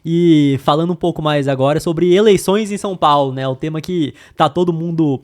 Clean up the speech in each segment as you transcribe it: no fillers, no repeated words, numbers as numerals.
E falando um pouco mais agora sobre eleições em São Paulo, né? O tema que tá todo mundo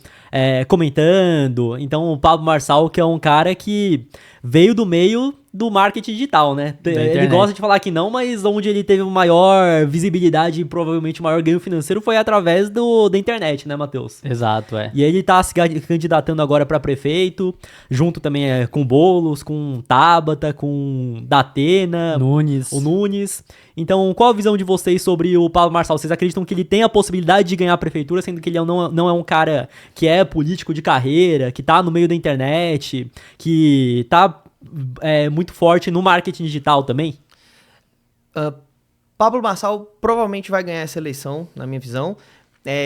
comentando. Então, o Pablo Marçal, que é um cara que veio do meio do marketing digital, né? Ele gosta de falar que não, mas onde ele teve maior visibilidade e provavelmente maior ganho financeiro foi através da internet, né, Matheus? Exato, E ele tá se candidatando agora pra prefeito, junto também com Boulos, com Tabata, com Datena, o Nunes. Então, qual a visão de vocês sobre o Pablo Marçal? Vocês acreditam que ele tem a possibilidade de ganhar a prefeitura, sendo que ele não é um cara que é político de carreira, que tá no meio da internet, que tá muito forte no marketing digital também? Pablo Marçal provavelmente vai ganhar essa eleição, na minha visão,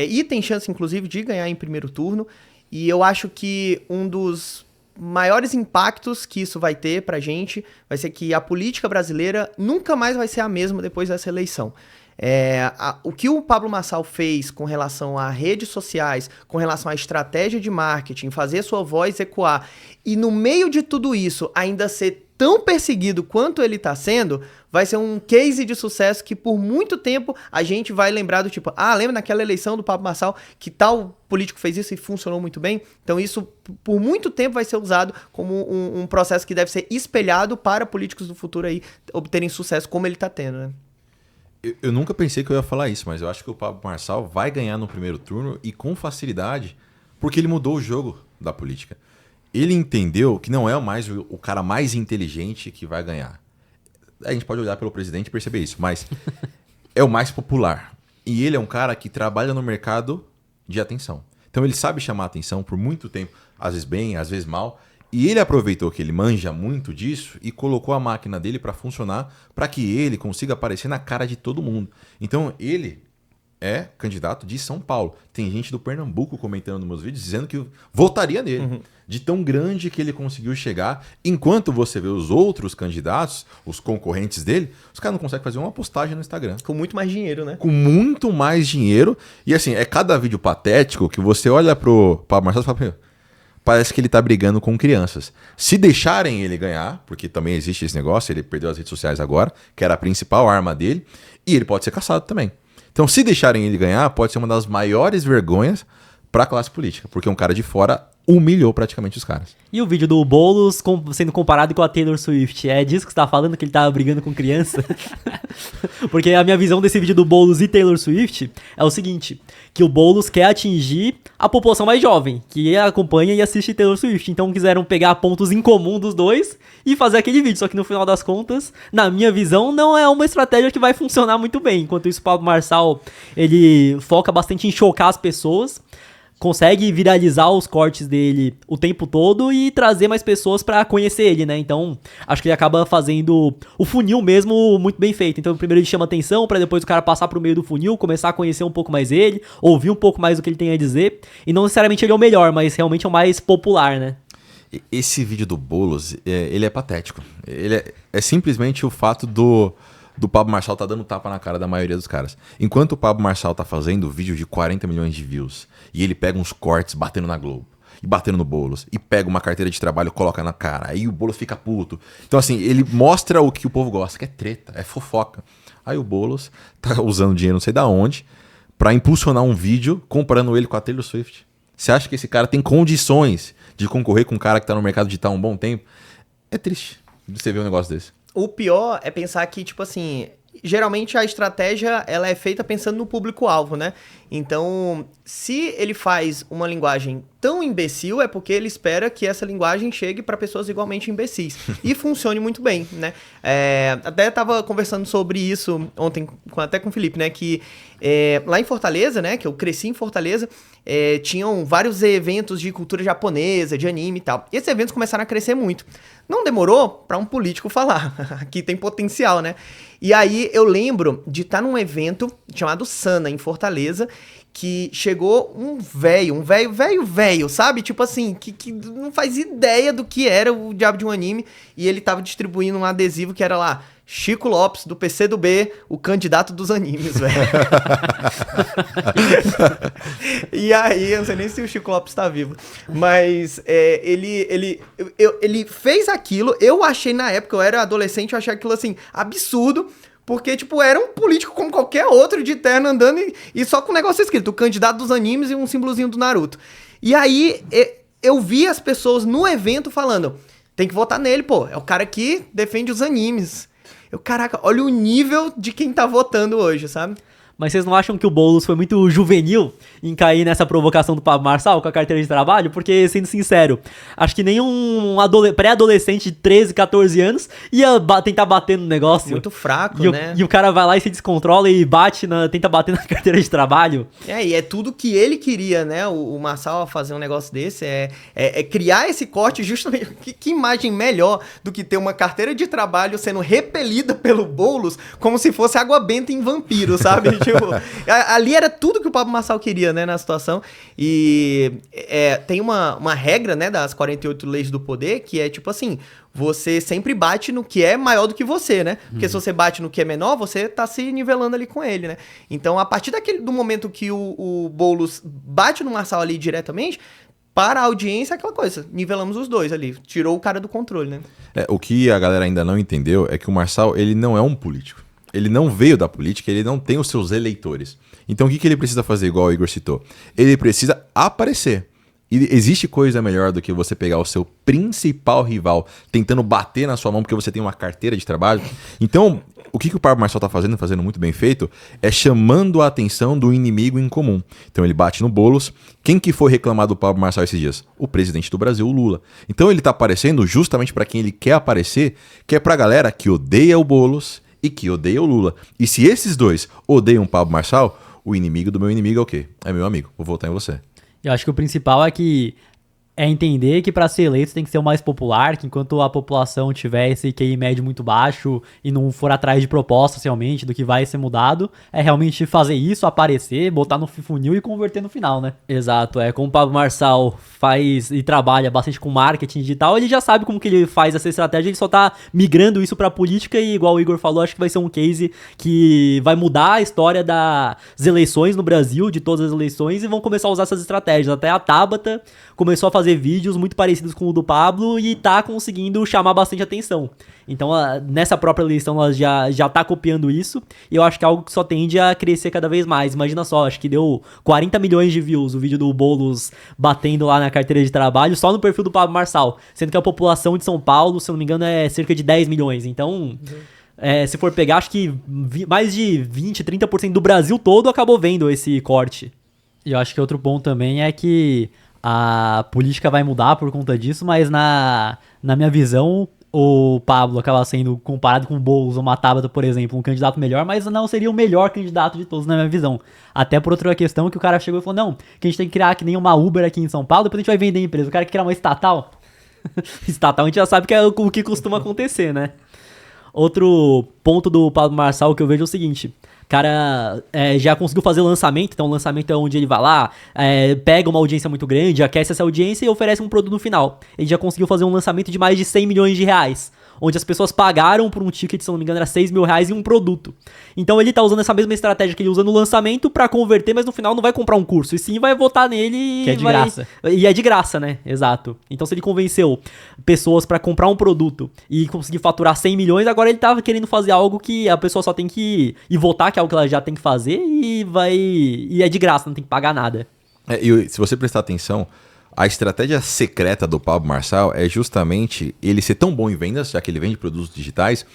e tem chance, inclusive, de ganhar em primeiro turno, e eu acho que um dos maiores impactos que isso vai ter pra gente vai ser que a política brasileira nunca mais vai ser a mesma depois dessa eleição. O que o Pablo Marçal fez com relação a redes sociais, com relação à estratégia de marketing, fazer sua voz ecoar, e no meio de tudo isso ainda ser tão perseguido quanto ele está sendo, vai ser um case de sucesso que por muito tempo a gente vai lembrar do tipo, lembra naquela eleição do Pablo Marçal que tal político fez isso e funcionou muito bem? Então isso por muito tempo vai ser usado como um processo que deve ser espelhado para políticos do futuro aí obterem sucesso como ele está tendo, né? Eu nunca pensei que eu ia falar isso, mas eu acho que o Pablo Marçal vai ganhar no primeiro turno e com facilidade, porque ele mudou o jogo da política. Ele entendeu que não é mais o cara mais inteligente que vai ganhar. A gente pode olhar pelo presidente e perceber isso, mas é o mais popular. E ele é um cara que trabalha no mercado de atenção. Então ele sabe chamar atenção por muito tempo, às vezes bem, às vezes mal. E ele aproveitou que ele manja muito disso e colocou a máquina dele para funcionar para que ele consiga aparecer na cara de todo mundo. Então ele é candidato de São Paulo. Tem gente do Pernambuco comentando nos meus vídeos dizendo que votaria nele. Uhum. De tão grande que ele conseguiu chegar. Enquanto você vê os outros candidatos, os concorrentes dele, os caras não conseguem fazer uma postagem no Instagram. Com muito mais dinheiro, né? Com muito mais dinheiro. E assim, é cada vídeo patético que você olha pro Pablo Marçal e fala, parece que ele tá brigando com crianças. Se deixarem ele ganhar, porque também existe esse negócio, ele perdeu as redes sociais agora, que era a principal arma dele, e ele pode ser caçado também. Então, se deixarem ele ganhar, pode ser uma das maiores vergonhas para a classe política, porque um cara de fora humilhou praticamente os caras. E o vídeo do Boulos sendo comparado com a Taylor Swift, é disso que você tá falando, que ele tava brigando com criança? Porque a minha visão desse vídeo do Boulos e Taylor Swift é o seguinte, que o Boulos quer atingir a população mais jovem, que acompanha e assiste Taylor Swift. Então quiseram pegar pontos em comum dos dois e fazer aquele vídeo. Só que no final das contas, na minha visão, não é uma estratégia que vai funcionar muito bem. Enquanto isso, o Pablo Marçal, ele foca bastante em chocar as pessoas, consegue viralizar os cortes dele o tempo todo e trazer mais pessoas pra conhecer ele, né? Então, acho que ele acaba fazendo o funil mesmo muito bem feito. Então, primeiro ele chama atenção pra depois o cara passar pro meio do funil, começar a conhecer um pouco mais ele, ouvir um pouco mais do que ele tem a dizer. E não necessariamente ele é o melhor, mas realmente é o mais popular, né? Esse vídeo do Boulos, ele é patético. Ele é simplesmente o fato do Pablo Marçal tá dando tapa na cara da maioria dos caras. Enquanto o Pablo Marçal tá fazendo vídeo de 40 milhões de views e ele pega uns cortes batendo na Globo e batendo no Boulos e pega uma carteira de trabalho e coloca na cara, aí o Boulos fica puto. Então assim, ele mostra o que o povo gosta, que é treta, é fofoca. Aí o Boulos tá usando dinheiro não sei da onde pra impulsionar um vídeo comparando ele com a Taylor Swift. Você acha que esse cara tem condições de concorrer com um cara que tá no mercado digital há um bom tempo? É triste você ver um negócio desse. O pior é pensar que, tipo assim, geralmente a estratégia ela é feita pensando no público-alvo, né? Então, se ele faz uma linguagem tão imbecil, é porque ele espera que essa linguagem chegue para pessoas igualmente imbecis. E funcione muito bem, né? Até tava conversando sobre isso ontem, até com o Felipe, né? Que lá em Fortaleza, né? Que eu cresci em Fortaleza, tinham vários eventos de cultura japonesa, de anime e tal. E esses eventos começaram a crescer muito. Não demorou para um político falar. Aqui tem potencial, né? E aí eu lembro de estar num evento chamado Sana, em Fortaleza, que chegou um velho, sabe? Tipo assim, que não faz ideia do que era o diabo de um anime. E ele tava distribuindo um adesivo que era lá, Chico Lopes, do PCdoB, o candidato dos animes, velho. E aí, eu não sei nem se o Chico Lopes tá vivo, mas ele fez aquilo, eu achei na época, eu era adolescente, eu achei aquilo assim, absurdo, porque, tipo, era um político como qualquer outro de terno andando e só com o negócio escrito, o candidato dos animes e um símbolozinho do Naruto. E aí, eu vi as pessoas no evento falando, tem que votar nele, pô, é o cara que defende os animes. Caraca, olha o nível de quem tá votando hoje, sabe? Mas vocês não acham que o Boulos foi muito juvenil em cair nessa provocação do Pablo Marçal com a carteira de trabalho? Porque, sendo sincero, acho que nem um pré-adolescente de 13, 14 anos ia tentar bater no negócio. Muito fraco, né? E o cara vai lá e se descontrola e tenta bater na carteira de trabalho. E é tudo que ele queria, né? O Marçal fazer um negócio desse é criar esse corte justamente... Que imagem melhor do que ter uma carteira de trabalho sendo repelida pelo Boulos como se fosse água benta em vampiro, sabe? Tipo, ali era tudo que o Pablo Marçal queria, né, na situação. E tem uma regra, né, das 48 leis do poder, que é tipo assim, você sempre bate no que é maior do que você, né? Porque se você bate no que é menor, você tá se nivelando ali com ele, né? Então, a partir do momento que o Boulos bate no Marçal ali diretamente, para a audiência é aquela coisa, nivelamos os dois ali, tirou o cara do controle, né? O que a galera ainda não entendeu é que o Marçal, ele não é um político. Ele não veio da política, ele não tem os seus eleitores. Então o que ele precisa fazer, igual o Igor citou? Ele precisa aparecer. E existe coisa melhor do que você pegar o seu principal rival tentando bater na sua mão porque você tem uma carteira de trabalho? Então, o que o Pablo Marçal está fazendo muito bem feito, é chamando a atenção do inimigo em comum. Então ele bate no Boulos. Quem que foi reclamar do Pablo Marçal esses dias? O presidente do Brasil, o Lula. Então ele está aparecendo justamente para quem ele quer aparecer, que é para a galera que odeia o Boulos e que odeia o Lula. E se esses dois odeiam o Pablo Marçal, o inimigo do meu inimigo é o quê? É meu amigo, vou votar em você. Eu acho que o principal é entender que para ser eleito tem que ser o mais popular, que enquanto a população tiver esse QI médio muito baixo e não for atrás de propostas realmente do que vai ser mudado, é realmente fazer isso, aparecer, botar no funil e converter no final, né? Exato, como o Pablo Marçal faz e trabalha bastante com marketing digital, ele já sabe como que ele faz essa estratégia, ele só tá migrando isso pra política e, igual o Igor falou, acho que vai ser um case que vai mudar a história das eleições no Brasil, de todas as eleições, e vão começar a usar essas estratégias. Até a Tabata começou a fazer vídeos muito parecidos com o do Pablo e tá conseguindo chamar bastante atenção. Então, nessa própria eleição, ela já tá copiando isso, e eu acho que é algo que só tende a crescer cada vez mais. Imagina só, acho que deu 40 milhões de views o vídeo do Boulos batendo lá na carteira de trabalho, só no perfil do Pablo Marçal, sendo que a população de São Paulo, se eu não me engano, é cerca de 10 milhões. Então, se for pegar, acho que mais de 20, 30% do Brasil todo acabou vendo esse corte. E eu acho que outro ponto também é que a política vai mudar por conta disso, mas na minha visão, o Pablo acaba sendo comparado com o Boulos ou uma Tabata, por exemplo, um candidato melhor, mas não seria o melhor candidato de todos na minha visão. Até por outra questão que o cara chegou e falou, não, que a gente tem que criar que nem uma Uber aqui em São Paulo, depois a gente vai vender a empresa. O cara quer criar uma estatal. Estatal a gente já sabe que é o que costuma acontecer, né? Outro ponto do Pablo Marçal que eu vejo é o seguinte: o cara já conseguiu fazer o lançamento, então o lançamento é onde ele vai lá, pega uma audiência muito grande, aquece essa audiência e oferece um produto no final. Ele já conseguiu fazer um lançamento de mais de 100 milhões de reais, onde as pessoas pagaram por um ticket, se não me engano, era 6 mil reais em um produto. Então ele tá usando essa mesma estratégia que ele usa no lançamento pra converter, mas no final não vai comprar um curso, e sim vai votar nele. Que é de graça. E é de graça, né? Exato. Então se ele convenceu pessoas pra comprar um produto e conseguir faturar 100 milhões, agora ele tá querendo fazer algo que a pessoa só tem que ir votar, que é algo que ela já tem que fazer, e é de graça, não tem que pagar nada. E se você prestar atenção, a estratégia secreta do Pablo Marçal é justamente ele ser tão bom em vendas, já que ele vende produtos digitais,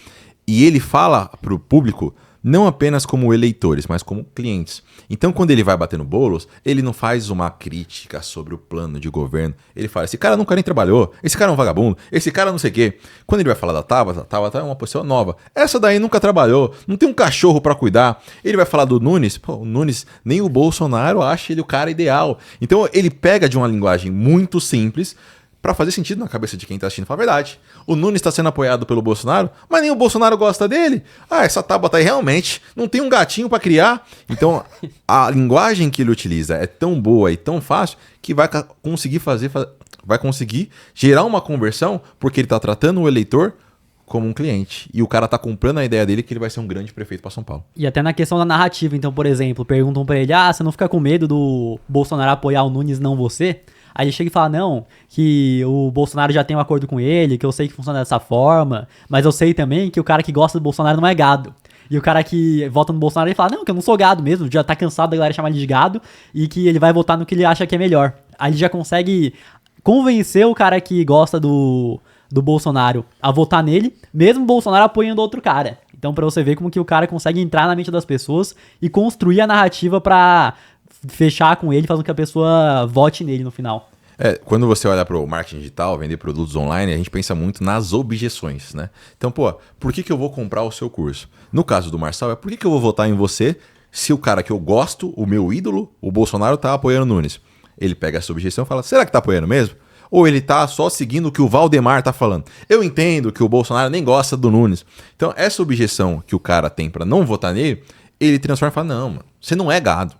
e ele fala para o público não apenas como eleitores, mas como clientes. Então, quando ele vai bater no Boulos, ele não faz uma crítica sobre o plano de governo. Ele fala, esse cara nunca nem trabalhou, esse cara é um vagabundo, esse cara não sei o quê. Quando ele vai falar da Tabata, a Tabata é uma pessoa nova. Essa daí nunca trabalhou, não tem um cachorro para cuidar. Ele vai falar do Nunes, o Nunes, nem o Bolsonaro acha ele o cara ideal. Então, ele pega de uma linguagem muito simples para fazer sentido na cabeça de quem tá assistindo. Fala a verdade. O Nunes está sendo apoiado pelo Bolsonaro, mas nem o Bolsonaro gosta dele. Essa Tabata aí realmente não tem um gatinho para criar. Então, a linguagem que ele utiliza é tão boa e tão fácil que vai conseguir gerar uma conversão, porque ele tá tratando o eleitor como um cliente. E o cara tá comprando a ideia dele que ele vai ser um grande prefeito para São Paulo. E até na questão da narrativa, então, por exemplo, perguntam para ele, você não fica com medo do Bolsonaro apoiar o Nunes, não você? Aí ele chega e fala, não, que o Bolsonaro já tem um acordo com ele, que eu sei que funciona dessa forma, mas eu sei também que o cara que gosta do Bolsonaro não é gado. E o cara que vota no Bolsonaro, ele fala, não, que eu não sou gado mesmo, já tá cansado da galera chamar ele de gado, e que ele vai votar no que ele acha que é melhor. Aí ele já consegue convencer o cara que gosta do Bolsonaro a votar nele, mesmo o Bolsonaro apoiando outro cara. Então, pra você ver como que o cara consegue entrar na mente das pessoas e construir a narrativa pra fechar com ele, fazendo que a pessoa vote nele no final. Quando você olha para o marketing digital, vender produtos online, a gente pensa muito nas objeções, né? Então, por que eu vou comprar o seu curso? No caso do Marçal, por que eu vou votar em você se o cara que eu gosto, o meu ídolo, o Bolsonaro, tá apoiando o Nunes? Ele pega essa objeção e fala, será que tá apoiando mesmo? Ou ele tá só seguindo o que o Valdemar tá falando? Eu entendo que o Bolsonaro nem gosta do Nunes. Então, essa objeção que o cara tem para não votar nele, ele transforma e fala, não, mano, você não é gado.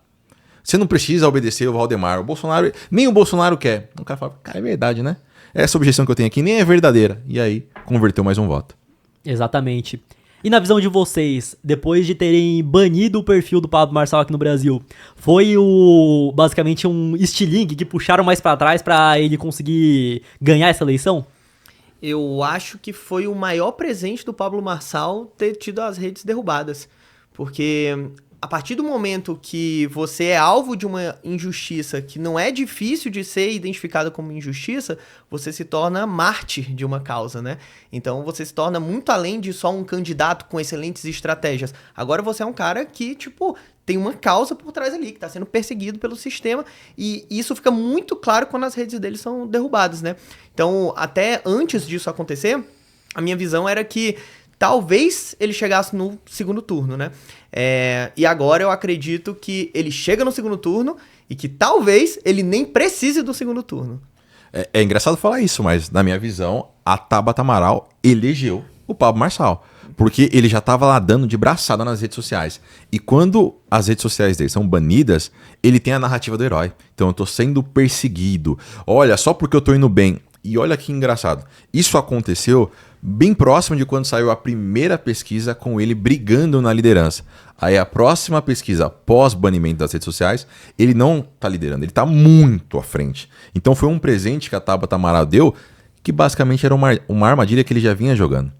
Você não precisa obedecer o Valdemar. O Bolsonaro, nem o Bolsonaro quer. O cara fala, cara, é verdade, né? Essa objeção que eu tenho aqui nem é verdadeira. E aí, converteu mais um voto. Exatamente. E na visão de vocês, depois de terem banido o perfil do Pablo Marçal aqui no Brasil, foi basicamente um estilingue que puxaram mais pra trás pra ele conseguir ganhar essa eleição? Eu acho que foi o maior presente do Pablo Marçal ter tido as redes derrubadas. Porque a partir do momento que você é alvo de uma injustiça que não é difícil de ser identificada como injustiça, você se torna mártir de uma causa, né? Então você se torna muito além de só um candidato com excelentes estratégias. Agora você é um cara que, tem uma causa por trás ali, que está sendo perseguido pelo sistema, e isso fica muito claro quando as redes dele são derrubadas, né? Então, até antes disso acontecer, a minha visão era que talvez ele chegasse no segundo turno, né? E agora eu acredito que ele chega no segundo turno e que talvez ele nem precise do segundo turno. É engraçado falar isso, mas na minha visão, a Tabata Amaral elegeu o Pablo Marçal. Porque ele já estava lá dando de braçada nas redes sociais. E quando as redes sociais dele são banidas, ele tem a narrativa do herói. Então eu tô sendo perseguido. Olha, só porque eu tô indo bem. E olha que engraçado. Isso aconteceu bem próximo de quando saiu a primeira pesquisa com ele brigando na liderança. Aí a próxima pesquisa pós-banimento das redes sociais, ele não tá liderando, ele tá muito à frente. Então foi um presente que a Tabata Amaral deu, que basicamente era uma armadilha que ele já vinha jogando.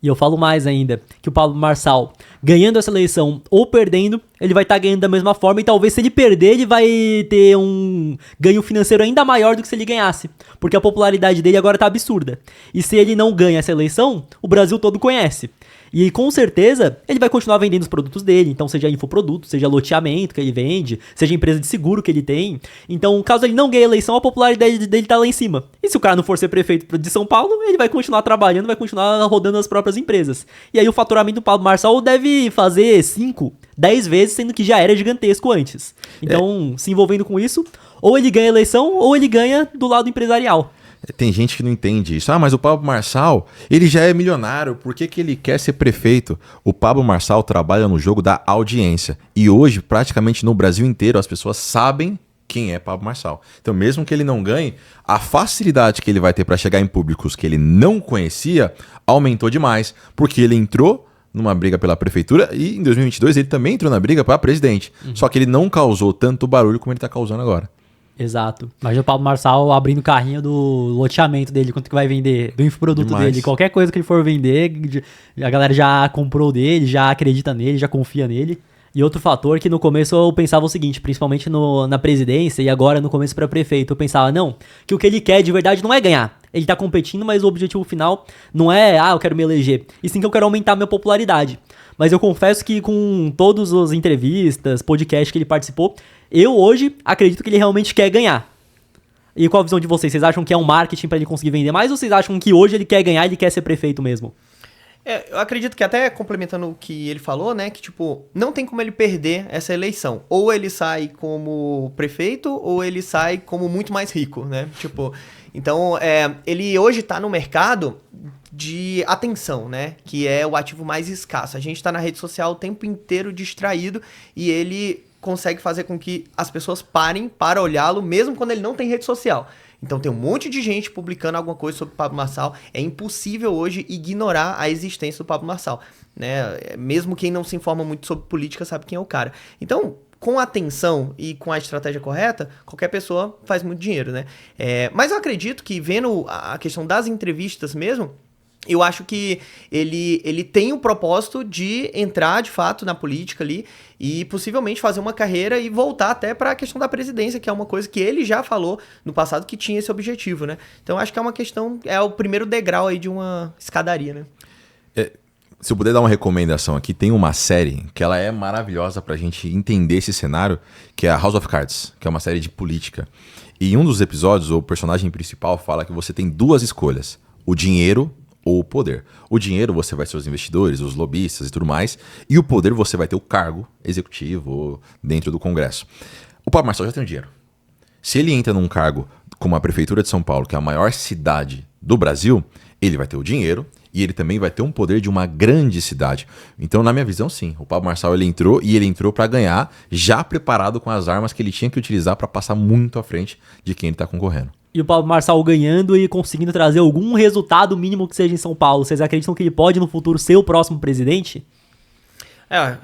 E eu falo mais ainda, que o Pablo Marçal, ganhando essa eleição ou perdendo, ele vai estar ganhando da mesma forma, e talvez se ele perder, ele vai ter um ganho financeiro ainda maior do que se ele ganhasse, porque a popularidade dele agora tá absurda. E se ele não ganha essa eleição, o Brasil todo conhece. E com certeza, ele vai continuar vendendo os produtos dele, então seja infoproduto, seja loteamento que ele vende, seja empresa de seguro que ele tem. Então, caso ele não ganhe a eleição, a popularidade dele tá lá em cima. E se o cara não for ser prefeito de São Paulo, ele vai continuar trabalhando, vai continuar rodando as próprias empresas. E aí o faturamento do Pablo Marçal deve fazer 5, 10 vezes, sendo que já era gigantesco antes. Então, se envolvendo com isso, ou ele ganha a eleição, ou ele ganha do lado empresarial. Tem gente que não entende isso. Mas o Pablo Marçal, ele já é milionário, por que ele quer ser prefeito? O Pablo Marçal trabalha no jogo da audiência. E hoje, praticamente no Brasil inteiro, as pessoas sabem quem é Pablo Marçal. Então, mesmo que ele não ganhe, a facilidade que ele vai ter para chegar em públicos que ele não conhecia aumentou demais. Porque ele entrou numa briga pela prefeitura e em 2022 ele também entrou na briga para presidente. Só que ele não causou tanto barulho como ele está causando agora. Exato. Imagina o Pablo Marçal abrindo o carrinho do loteamento dele, quanto que vai vender, do infoproduto dele. Qualquer coisa que ele for vender, a galera já comprou dele, já acredita nele, já confia nele. E outro fator que no começo eu pensava o seguinte, principalmente na presidência e agora no começo para prefeito, eu pensava, não, que o que ele quer de verdade não é ganhar. Ele tá competindo, mas o objetivo final não é, eu quero me eleger, e sim que eu quero aumentar minha popularidade. Mas eu confesso que com todas as entrevistas, podcasts que ele participou, eu hoje acredito que ele realmente quer ganhar. E qual a visão de vocês? Vocês acham que é um marketing para ele conseguir vender mais, ou vocês acham que hoje ele quer ganhar e ele quer ser prefeito mesmo? Eu acredito que até complementando o que ele falou, né, que não tem como ele perder essa eleição. Ou ele sai como prefeito, ou ele sai como muito mais rico, né, então ele hoje tá no mercado de atenção, né, que é o ativo mais escasso. A gente tá na rede social o tempo inteiro distraído e ele consegue fazer com que as pessoas parem para olhá-lo, mesmo quando ele não tem rede social. Então tem um monte de gente publicando alguma coisa sobre o Pablo Marçal. É impossível hoje ignorar a existência do Pablo Marçal, né? Mesmo quem não se informa muito sobre política sabe quem é o cara. Então, com a atenção e com a estratégia correta, qualquer pessoa faz muito dinheiro, né? Mas eu acredito que, vendo a questão das entrevistas mesmo, Eu acho que ele tem o propósito de entrar, de fato, na política ali e possivelmente fazer uma carreira e voltar até para a questão da presidência, que é uma coisa que ele já falou no passado que tinha esse objetivo, né? Então, acho que é uma questão, é o primeiro degrau aí de uma escadaria, né? Se eu puder dar uma recomendação aqui, tem uma série que ela é maravilhosa pra gente entender esse cenário, que é a House of Cards, que é uma série de política. E em um dos episódios, o personagem principal fala que você tem duas escolhas, o dinheiro ou o poder. O dinheiro você vai ser os investidores, os lobistas e tudo mais, e o poder você vai ter o cargo executivo dentro do Congresso. O Pablo Marçal já tem o dinheiro. Se ele entra num cargo como a Prefeitura de São Paulo, que é a maior cidade do Brasil, ele vai ter o dinheiro e ele também vai ter um poder de uma grande cidade. Então, na minha visão, sim, o Pablo Marçal ele entrou para ganhar, já preparado com as armas que ele tinha que utilizar para passar muito à frente de quem ele está concorrendo. E o Pablo Marçal ganhando e conseguindo trazer algum resultado mínimo que seja em São Paulo. Vocês acreditam que ele pode no futuro ser o próximo presidente?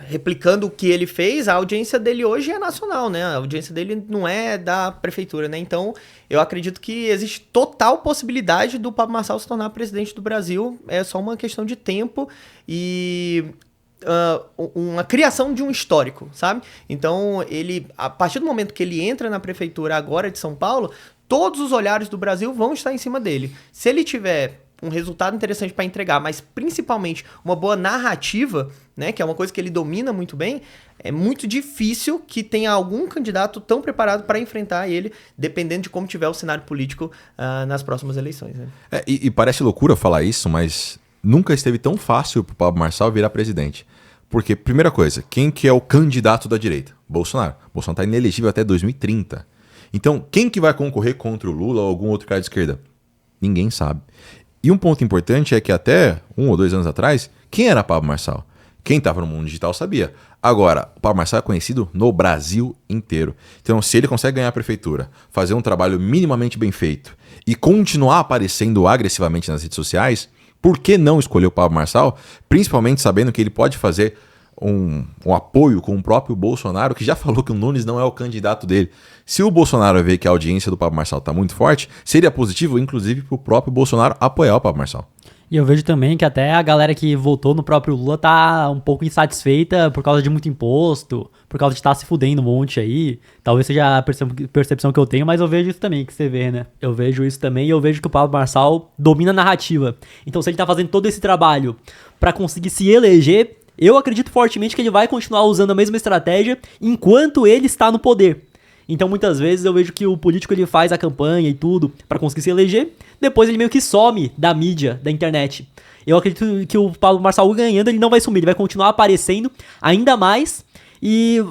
Replicando o que ele fez, a audiência dele hoje é nacional, né? A audiência dele não é da prefeitura, né? Então, eu acredito que existe total possibilidade do Pablo Marçal se tornar presidente do Brasil. É só uma questão de tempo e uma criação de um histórico, sabe? Então, ele, a partir do momento que ele entra na prefeitura agora de São Paulo, todos os olhares do Brasil vão estar em cima dele. Se ele tiver um resultado interessante para entregar, mas principalmente uma boa narrativa, né, que é uma coisa que ele domina muito bem, é muito difícil que tenha algum candidato tão preparado para enfrentar ele, dependendo de como tiver o cenário político nas próximas eleições. Né? E parece loucura falar isso, mas nunca esteve tão fácil para o Pablo Marçal virar presidente. Porque, primeira coisa, quem que é o candidato da direita? Bolsonaro. Bolsonaro está inelegível até 2030. Então, quem que vai concorrer contra o Lula ou algum outro cara de esquerda? Ninguém sabe. E um ponto importante é que até 1 ou 2 anos atrás, quem era Pablo Marçal? Quem estava no mundo digital sabia. Agora, o Pablo Marçal é conhecido no Brasil inteiro. Então, se ele consegue ganhar a prefeitura, fazer um trabalho minimamente bem feito e continuar aparecendo agressivamente nas redes sociais, por que não escolher o Pablo Marçal? Principalmente sabendo que ele pode fazer um apoio com o próprio Bolsonaro, que já falou que o Nunes não é o candidato dele. Se o Bolsonaro ver que a audiência do Pablo Marçal está muito forte, seria positivo, inclusive, para o próprio Bolsonaro apoiar o Pablo Marçal. E eu vejo também que até a galera que votou no próprio Lula tá um pouco insatisfeita por causa de muito imposto, por causa de estar se fudendo um monte aí. Talvez seja a percepção que eu tenho, mas eu vejo isso também, que você vê, né? Eu vejo isso também e eu vejo que o Pablo Marçal domina a narrativa. Então, se ele tá fazendo todo esse trabalho para conseguir se eleger, eu acredito fortemente que ele vai continuar usando a mesma estratégia enquanto ele está no poder. Então, muitas vezes eu vejo que o político ele faz a campanha e tudo para conseguir se eleger, depois ele meio que some da mídia, da internet. Eu acredito que o Pablo Marçal ganhando, ele não vai sumir, ele vai continuar aparecendo ainda mais e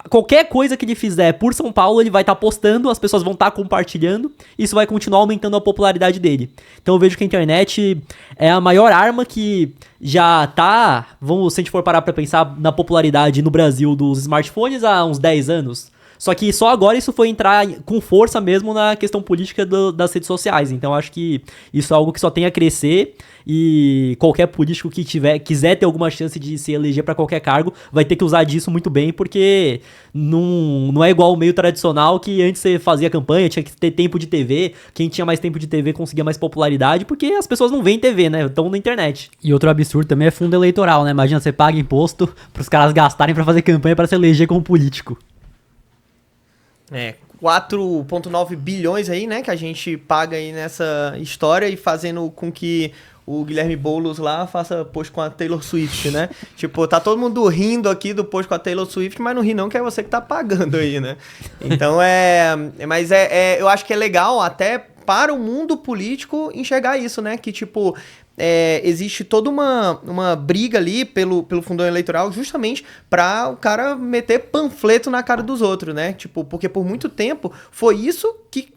qualquer coisa que ele fizer por São Paulo, ele vai estar postando, as pessoas vão estar compartilhando, isso vai continuar aumentando a popularidade dele. Então eu vejo que a internet é a maior arma que já tá, se a gente for parar pra pensar na popularidade no Brasil dos smartphones há uns 10 anos, só que só agora isso foi entrar com força mesmo na questão política das redes sociais. Então acho que isso é algo que só tem a crescer e qualquer político que quiser ter alguma chance de se eleger para qualquer cargo vai ter que usar disso muito bem, porque não é igual o meio tradicional que antes você fazia campanha, tinha que ter tempo de TV, quem tinha mais tempo de TV conseguia mais popularidade, porque as pessoas não veem TV, né? Estão na internet. E outro absurdo também é fundo eleitoral, né? Imagina, você paga imposto pros caras gastarem para fazer campanha para se eleger como político. 4,9 bilhões aí, né, que a gente paga aí nessa história e fazendo com que o Guilherme Boulos lá faça post com a Taylor Swift, né? Tipo, tá todo mundo rindo aqui do post com a Taylor Swift, mas não ri não, que é você que tá pagando aí, né? Então mas eu acho que é legal até para o mundo político enxergar isso, né? Que tipo, existe toda uma briga ali pelo fundão eleitoral justamente para o cara meter panfleto na cara dos outros, né? Tipo, porque por muito tempo foi isso que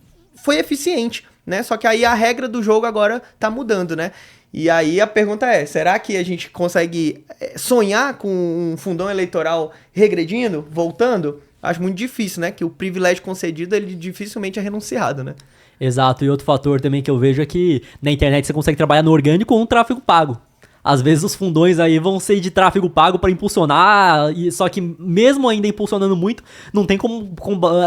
foi eficiente, né? Só que aí a regra do jogo agora tá mudando, né? E aí a pergunta é, será que a gente consegue sonhar com um fundão eleitoral regredindo, voltando? Acho muito difícil, né? Que o privilégio concedido, ele dificilmente é renunciado, né? Exato, e outro fator também que eu vejo é que na internet você consegue trabalhar no orgânico ou no tráfego pago. Às vezes os fundões aí vão ser de tráfego pago para impulsionar, só que mesmo ainda impulsionando muito, não tem como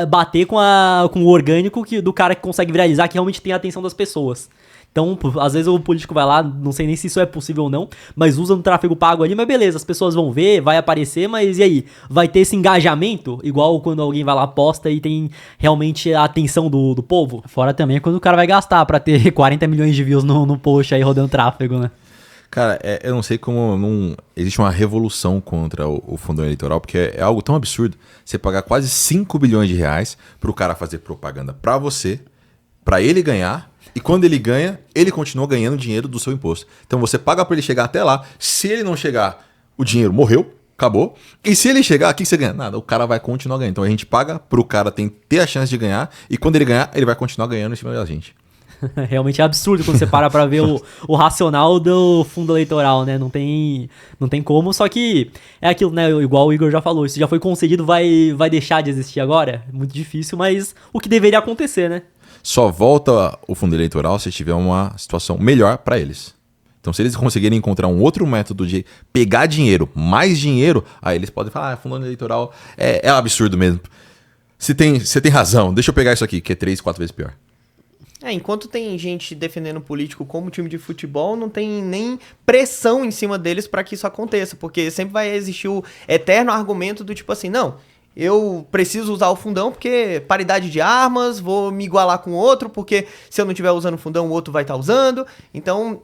bater com o orgânico do cara que consegue viralizar, que realmente tem a atenção das pessoas. Então, às vezes o político vai lá, não sei nem se isso é possível ou não, mas usa um tráfego pago ali, mas beleza, as pessoas vão ver, vai aparecer, mas e aí? Vai ter esse engajamento, igual quando alguém vai lá, posta e tem realmente a atenção do povo? Fora também quando o cara vai gastar pra ter 40 milhões de views no post aí rodando tráfego, né? Cara, eu não sei como não existe uma revolução contra o fundo eleitoral, porque é algo tão absurdo você pagar quase 5 bilhões de reais pro cara fazer propaganda pra você, pra ele ganhar, e quando ele ganha, ele continua ganhando dinheiro do seu imposto. Então você paga pra ele chegar até lá, se ele não chegar, o dinheiro morreu, acabou, e se ele chegar, o que você ganha? Nada, o cara vai continuar ganhando. Então a gente paga pro cara ter a chance de ganhar, e quando ele ganhar, ele vai continuar ganhando em cima da gente. Realmente é absurdo quando você para pra ver o racional do fundo eleitoral, né? Não tem como, só que é aquilo, né? Igual o Igor já falou, isso já foi concedido, vai deixar de existir agora? Muito difícil, mas o que deveria acontecer, né? Só volta o fundo eleitoral se tiver uma situação melhor para eles. Então, se eles conseguirem encontrar um outro método de pegar dinheiro, mais dinheiro, aí eles podem falar, fundo eleitoral é um absurdo mesmo. Você tem razão, deixa eu pegar isso aqui, que é 3, 4 vezes pior. Enquanto tem gente defendendo o político como time de futebol, não tem nem pressão em cima deles para que isso aconteça, porque sempre vai existir o eterno argumento do tipo assim, não, eu preciso usar o fundão porque paridade de armas, vou me igualar com o outro, porque se eu não estiver usando o fundão, o outro vai estar usando. Então,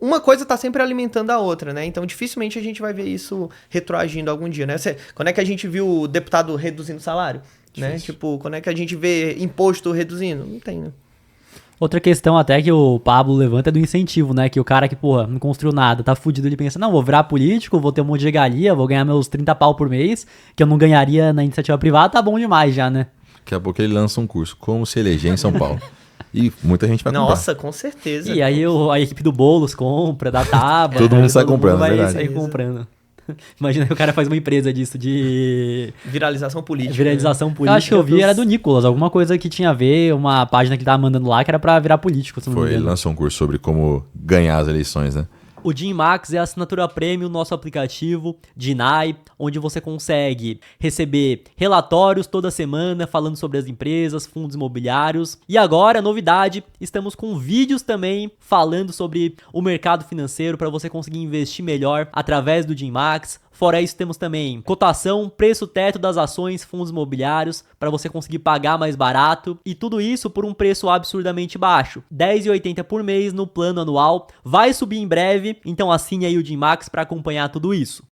uma coisa está sempre alimentando a outra, né? Então, dificilmente a gente vai ver isso retroagindo algum dia, né? Quando é que a gente viu o deputado reduzindo salário? Né? Tipo, quando é que a gente vê imposto reduzindo? Não tem, né? Outra questão até que o Pablo levanta é do incentivo, né? Que o cara que, porra, não construiu nada, tá fudido, ele pensa, não, vou virar político, vou ter um monte de regalia, vou ganhar meus 30 pau por mês, que eu não ganharia na iniciativa privada, tá bom demais já, né? Daqui a pouco ele lança um curso, como se eleger em São Paulo. E muita gente vai comprar. Nossa, com certeza. E aí a equipe do Boulos compra, da Tábua. Todo mundo sai comprando, vai verdade. sair comprando. Imagina que o cara faz uma empresa disso, de... Viralização política. Viralização política. Eu acho que eu vi, era do Nicolas, alguma coisa que tinha a ver, uma página que tava mandando lá, que era pra virar político, se não me Foi, ele engano. lançou um curso sobre como ganhar as eleições, né? O Jim Max é a assinatura premium do nosso aplicativo Dinai, onde você consegue receber relatórios toda semana falando sobre as empresas, fundos imobiliários. E agora, novidade, estamos com vídeos também falando sobre o mercado financeiro para você conseguir investir melhor através do Jim Max. Fora isso, temos também cotação, preço teto das ações, fundos imobiliários, para você conseguir pagar mais barato. E tudo isso por um preço absurdamente baixo. R$10,80 por mês no plano anual. Vai subir em breve, então assine aí o Jim Max para acompanhar tudo isso.